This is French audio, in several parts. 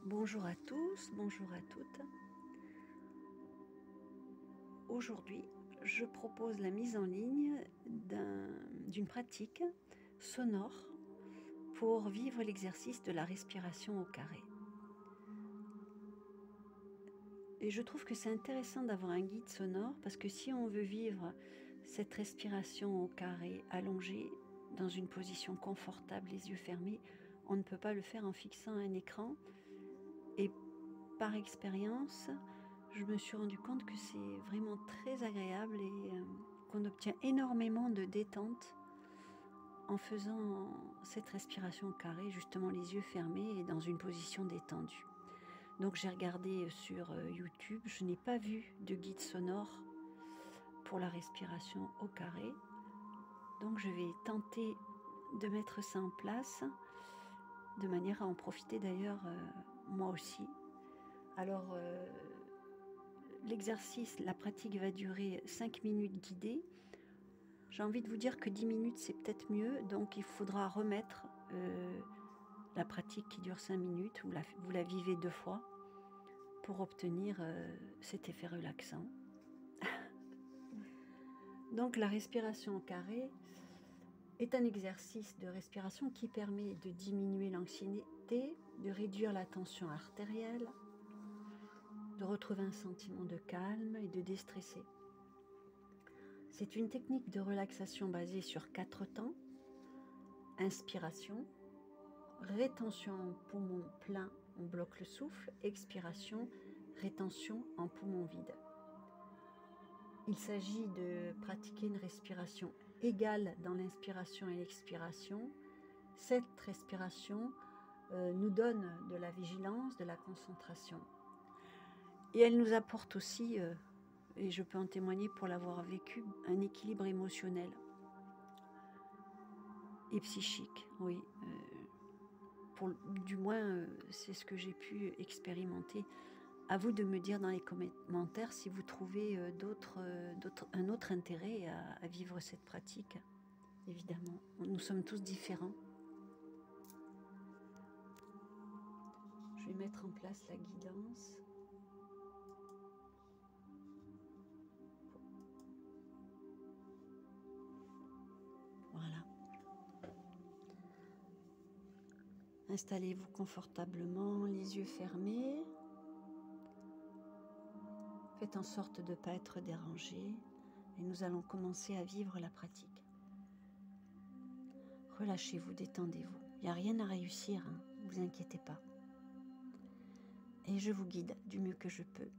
Bonjour à tous, bonjour à toutes. Aujourd'hui, je propose la mise en ligne d'une pratique sonore pour vivre l'exercice de la respiration au carré. Et je trouve que c'est intéressant d'avoir un guide sonore parce que si on veut vivre cette respiration au carré allongée dans une position confortable, les yeux fermés, on ne peut pas le faire en fixant un écran. Et par expérience, je me suis rendu compte que c'est vraiment très agréable et qu'on obtient énormément de détente en faisant cette respiration au carré, justement les yeux fermés et dans une position détendue. Donc j'ai regardé sur YouTube, je n'ai pas vu de guide sonore pour la respiration au carré. Donc je vais tenter de mettre ça en place, de manière à en profiter d'ailleurs moi aussi. Alors l'exercice, la pratique va durer 5 minutes guidées. J'ai envie de vous dire que 10 minutes c'est peut-être mieux, donc il faudra remettre la pratique qui dure 5 minutes, vous la vivez 2 fois pour obtenir cet effet relaxant. Donc la respiration au carré est un exercice de respiration qui permet de diminuer l'anxiété, de réduire la tension artérielle, de retrouver un sentiment de calme et de déstresser. C'est une technique de relaxation basée sur 4 temps. Inspiration, rétention en poumon plein, on bloque le souffle. Expiration, rétention en poumon vide. Il s'agit de pratiquer une respiration égale dans l'inspiration et l'expiration. Cette respiration nous donne de la vigilance, de la concentration. Et elle nous apporte aussi, et je peux en témoigner pour l'avoir vécu, un équilibre émotionnel et psychique, oui. Du moins, c'est ce que j'ai pu expérimenter. À vous de me dire dans les commentaires si vous trouvez un autre intérêt à vivre cette pratique. Évidemment, nous sommes tous différents. Je vais mettre en place la guidance. Voilà. Installez-vous confortablement, les yeux fermés. Faites en sorte de ne pas être dérangé et nous allons commencer à vivre la pratique. Relâchez-vous, détendez-vous. Il n'y a rien à réussir, hein, ne vous inquiétez pas. Et je vous guide du mieux que je peux.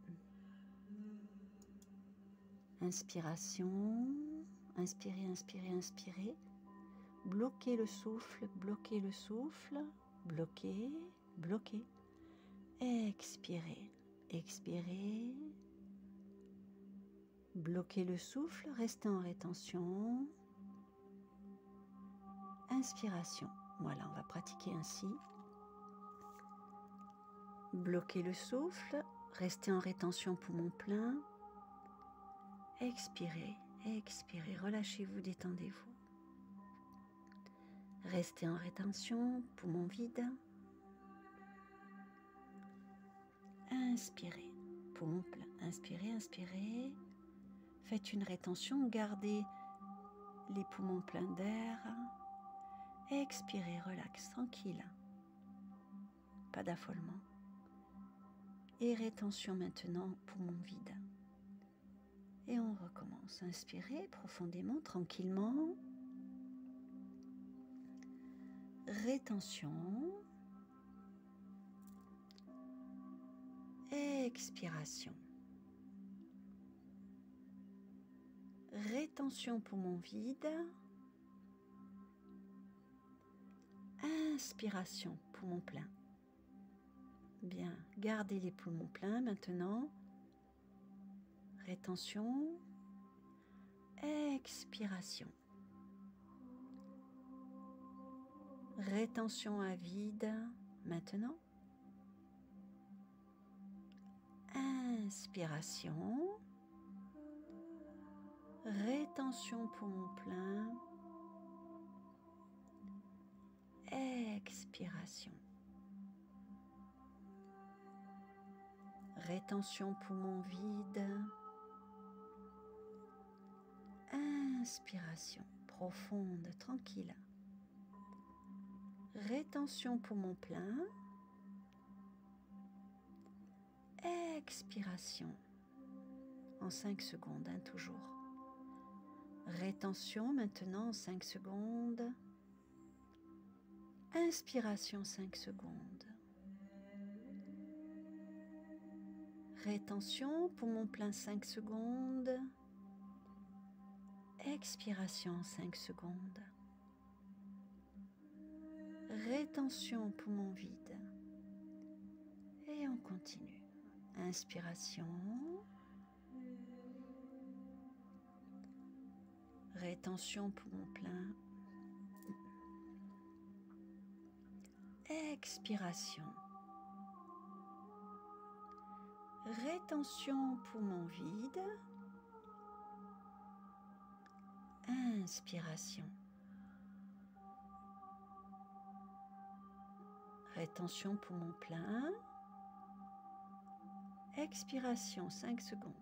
Inspiration, inspirez, inspirez, inspirez. Bloquez le souffle, bloquez le souffle, bloquez, bloquez. Expirez, expirez. Bloquez le souffle, restez en rétention. Inspiration. Voilà, on va pratiquer ainsi. Bloquez le souffle, restez en rétention poumon plein. Expirez, expirez, relâchez-vous, détendez-vous. Restez en rétention, poumon vide. Inspirez, poumon plein. Inspirez, inspirez. Faites une rétention, gardez les poumons pleins d'air. Expirez, relax, tranquille. Pas d'affolement. Et rétention maintenant, poumon vide. Et on recommence. Inspirez profondément, tranquillement. Rétention. Expiration. Rétention, poumon vide. Inspiration, poumon plein. Bien, gardez les poumons pleins maintenant. Rétention. Expiration. Rétention à vide maintenant. Inspiration. Rétention poumon plein. Expiration. Rétention poumon vide. Inspiration profonde, tranquille. Rétention poumon plein. Expiration en 5 secondes, toujours. Rétention maintenant en 5 secondes. Inspiration 5 secondes. Rétention, poumon plein 5 secondes. Expiration 5 secondes. Rétention, poumon vide. Et on continue. Inspiration. Rétention, poumon plein. Expiration. Rétention, poumon vide. Inspiration. Rétention, poumon plein. Expiration, 5 secondes.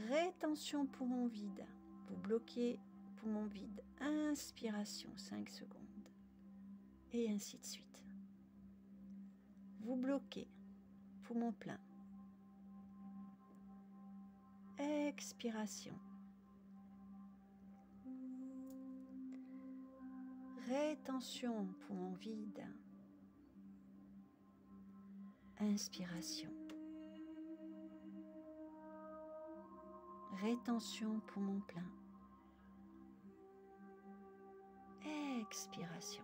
Rétention, poumon vide. Vous bloquez, poumon vide. Inspiration, 5 secondes. Et ainsi de suite. Vous bloquez, poumon plein. Expiration. Rétention, poumon vide. Inspiration. Rétention, poumon plein. Expiration.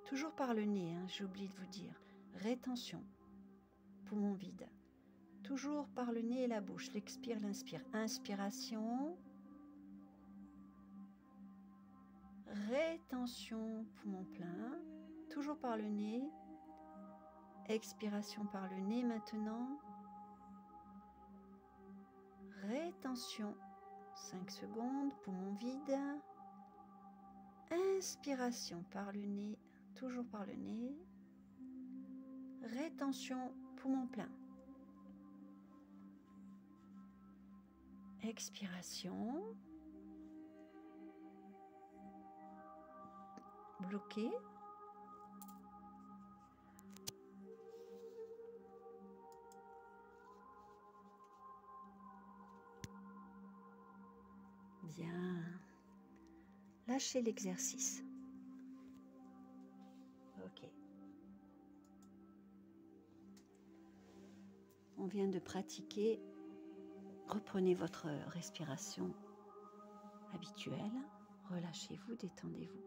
Toujours par le nez, hein, j'ai oublié de vous dire. Rétention, poumon vide. Toujours par le nez et la bouche. L'expire, l'inspire. Inspiration. Rétention, poumon plein. Toujours par le nez. Expiration par le nez maintenant. Rétention, 5 secondes, poumon vide. Inspiration par le nez, toujours par le nez. Rétention, poumon plein. Expiration. Bloqué. Bien. Lâchez l'exercice. Ok. On vient de pratiquer. Reprenez votre respiration habituelle. Relâchez-vous, détendez-vous.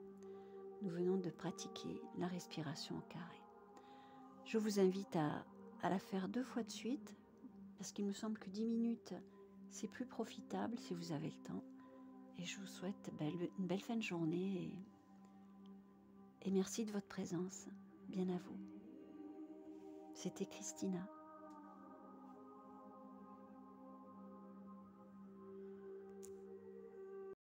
Nous venons de pratiquer la respiration au carré. Je vous invite à la faire 2 fois de suite, parce qu'il me semble que 10 minutes, c'est plus profitable si vous avez le temps. Et je vous souhaite une belle fin de journée et merci de votre présence. Bien à vous. C'était Christina.